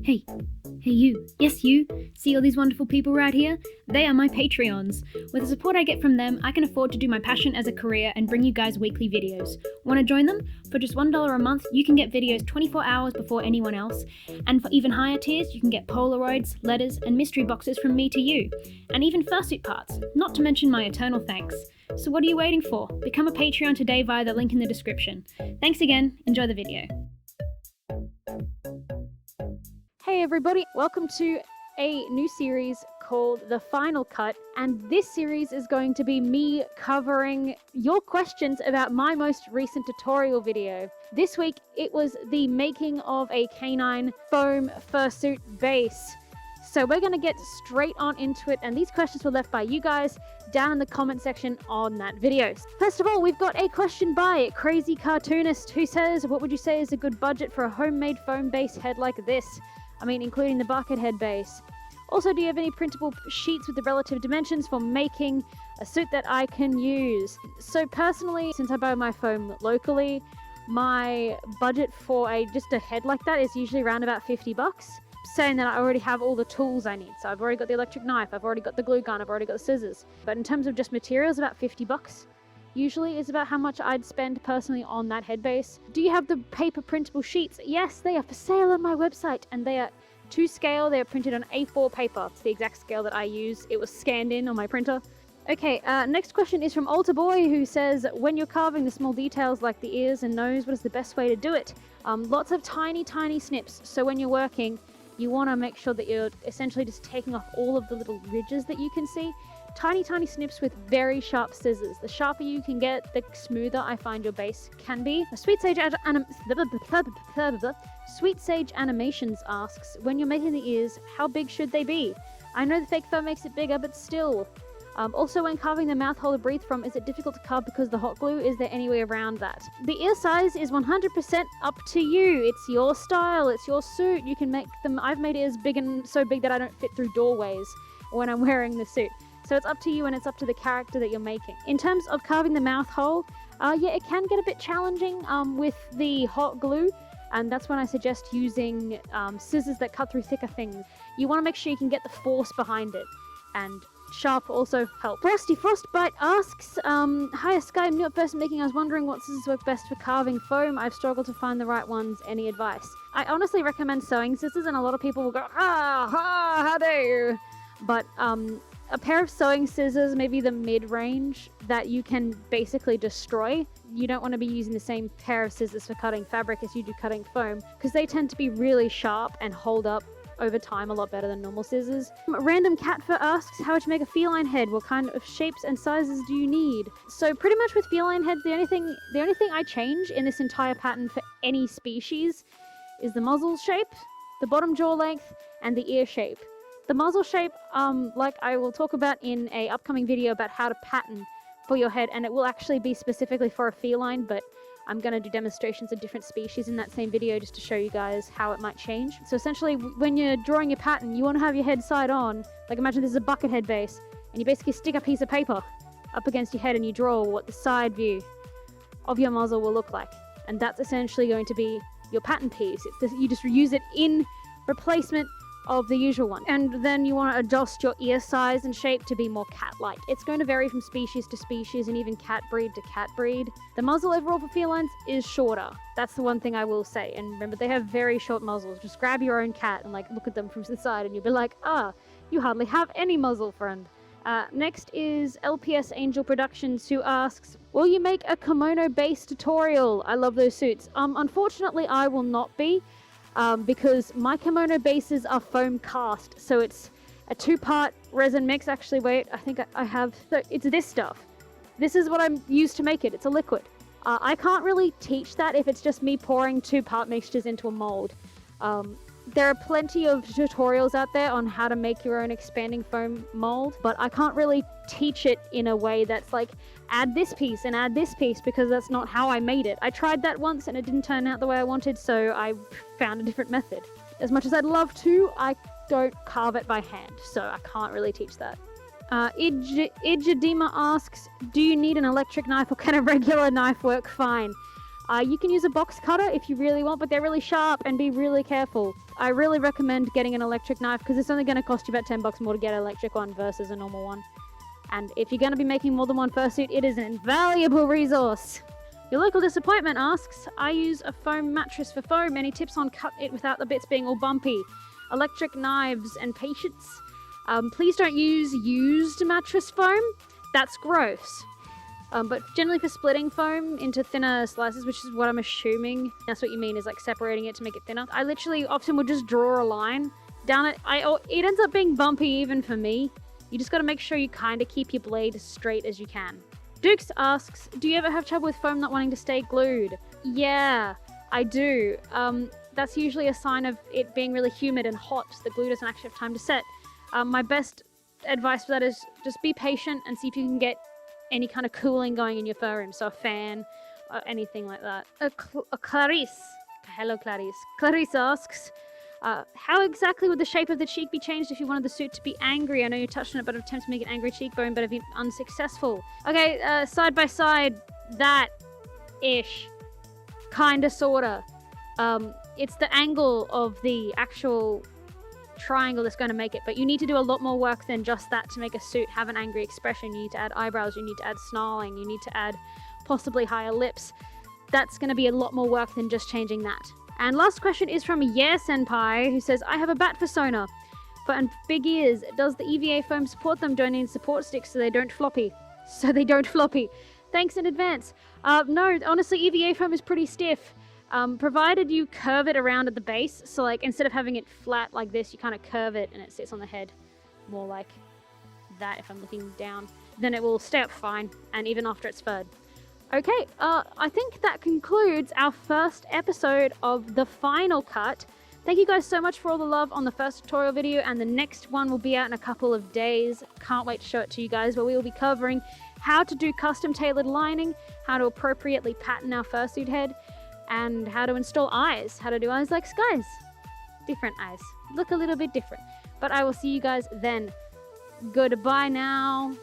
Hey you, yes you, see all these wonderful people right here? They are my Patreons. With the support I get from them, I can afford to do my passion as a career and bring you guys weekly videos. Want to join them? For just $1 a month, you can get videos 24 hours before anyone else, and for even higher tiers, you can get Polaroids, letters, and mystery boxes from me to you, and even Fursuit parts, not to mention my eternal thanks. So what are you waiting for? Become a Patreon today via the link in the description. Thanks again, enjoy the video. Hey everybody, welcome to a new series called The Final Cut, and this series is going to be me covering your questions about my most recent tutorial video. This week it was the making of a canine foam fursuit base. So we're going to get straight on into it, and these questions were left by you guys down in the comment section on that video. First of all, we've got a question by Crazy Cartoonist who says, what would you say is a good budget for a homemade foam base head like this? I mean, including the bucket head base. Also, do you have any printable sheets with the relative dimensions for making a suit that I can use? So personally, since I buy my foam locally, my budget for just a head like that is usually around about $50. Saying that I already have all the tools I need. So I've already got the electric knife, I've already got the glue gun, I've already got the scissors. But in terms of just materials, about $50 usually is about how much I'd spend personally on that head base. Do you have the paper printable sheets? Yes, they are for sale on my website, and they are to scale. They are printed on A4 paper. It's the exact scale that I use. It was scanned in on my printer. Okay, next question is from Alter Boy, who says, when you're carving the small details like the ears and nose, what is the best way to do it? Lots of tiny snips. So when you're working, you want to make sure that you're essentially just taking off all of the little ridges that you can see. Tiny snips with very sharp scissors. The sharper you can get, the smoother I find your base can be. Sweet Sage Animations asks, when you're making the ears, how big should they be? I know the fake fur makes it bigger, but still. Also, when carving the mouth hole to breathe from, is it difficult to carve because of the hot glue? Is there any way around that? The ear size is 100% up to you. It's your style, it's your suit. You can make them. I've made ears big and so big that I don't fit through doorways when I'm wearing the suit. So it's up to you, and it's up to the character that you're making. In terms of carving the mouth hole, yeah, it can get a bit challenging with the hot glue, and that's when I suggest using scissors that cut through thicker things. You want to make sure you can get the force behind it, and sharp also help. Frosty Frostbite asks, hi Sky, I'm new at first making. I was wondering what scissors work best for carving foam. I've struggled to find the right ones. Any advice? I honestly recommend sewing scissors, and a lot of people will go, how dare you? But a pair of sewing scissors, maybe the mid-range, that you can basically destroy. You don't want to be using the same pair of scissors for cutting fabric as you do cutting foam, because they tend to be really sharp and hold up over time a lot better than normal scissors. Random Catfur asks how to make a feline head. What kind of shapes and sizes do you need? So pretty much with feline heads, the only thing I change in this entire pattern for any species is the muzzle shape, the bottom jaw length, and the ear shape. The muzzle shape, like I will talk about in a upcoming video about how to pattern for your head, and it will actually be specifically for a feline, but I'm going to do demonstrations of different species in that same video just to show you guys how it might change. So essentially, when you're drawing your pattern, you want to have your head side on. Like imagine this is a bucket head base, and you basically stick a piece of paper up against your head and you draw what the side view of your muzzle will look like. And that's essentially going to be your pattern piece. You just reuse it in replacement of the usual one. And then you want to adjust your ear size and shape to be more cat-like. It's going to vary from species to species and even cat breed to cat breed. The muzzle overall for felines is shorter. That's the one thing I will say. And remember, they have very short muzzles. Just grab your own cat and look at them from the side and you'll be like, you hardly have any muzzle, friend. Next is LPS Angel Productions, who asks, will you make a kimono base tutorial? I love those suits. Unfortunately, I will not be. Because my kimono bases are foam cast, so it's a 2-part resin mix. Actually, wait, I think I have, so it's this stuff. This is what I'm used to make it. It's a liquid. I can't really teach that if it's just me pouring 2-part mixtures into a mold. There are plenty of tutorials out there on how to make your own expanding foam mold, but I can't really teach it in a way that's like, add this piece and add this piece, because that's not how I made it. I tried that once and it didn't turn out the way I wanted, so I found a different method. As much as I'd love to, I don't carve it by hand, so I can't really teach that. Ijadima asks, do you need an electric knife or can a regular knife work fine? You can use a box cutter if you really want, but they're really sharp and be really careful. I really recommend getting an electric knife because it's only going to cost you about $10 more to get an electric one versus a normal one. And if you're going to be making more than one fursuit, it is an invaluable resource. Your local disappointment asks, I use a foam mattress for foam. Any tips on cut it without the bits being all bumpy? Electric knives and patience. Please don't use used mattress foam. That's gross. But generally for splitting foam into thinner slices, which is what I'm assuming that's what you mean, is like separating it to make it thinner. I literally often would just draw a line down it. It ends up being bumpy even for me. You just got to make sure you kind of keep your blade as straight as you can. Dukes asks, do you ever have trouble with foam not wanting to stay glued? Yeah, I do. That's usually a sign of it being really humid and hot. The glue doesn't actually have time to set. My best advice for that is just be patient and see if you can get any kind of cooling going in your fur room. So a fan, or anything like that. Clarice. Hello, Clarice. Clarice asks, how exactly would the shape of the cheek be changed if you wanted the suit to be angry? I know you touched on it, but I've attempted to make an angry cheekbone, but I've been unsuccessful. Okay, side by side, that-ish. Kinda, sorta. It's the angle of the actual triangle that's going to make it, but you need to do a lot more work than just that to make a suit have an angry expression. You need to add eyebrows, you need to add snarling, you need to add possibly higher lips. That's going to be a lot more work than just changing that. And last question is from Yeah Senpai, who says, I have a bat persona and big ears. Does the EVA foam support them? Do I need support sticks so they don't floppy? Thanks in advance. No, honestly, EVA foam is pretty stiff. Provided you curve it around at the base, so like instead of having it flat like this, you kind of curve it and it sits on the head more like that if I'm looking down, then it will stay up fine, and even after it's furred. Okay, I think that concludes our first episode of The Final Cut. Thank you guys so much for all the love on the first tutorial video, and the next one will be out in a couple of days. Can't wait to show it to you guys, where we will be covering how to do custom tailored lining, how to appropriately pattern our fursuit head, and how to install eyes, how to do eyes like Sky's. Different eyes, look a little bit different. But I will see you guys then. Goodbye now.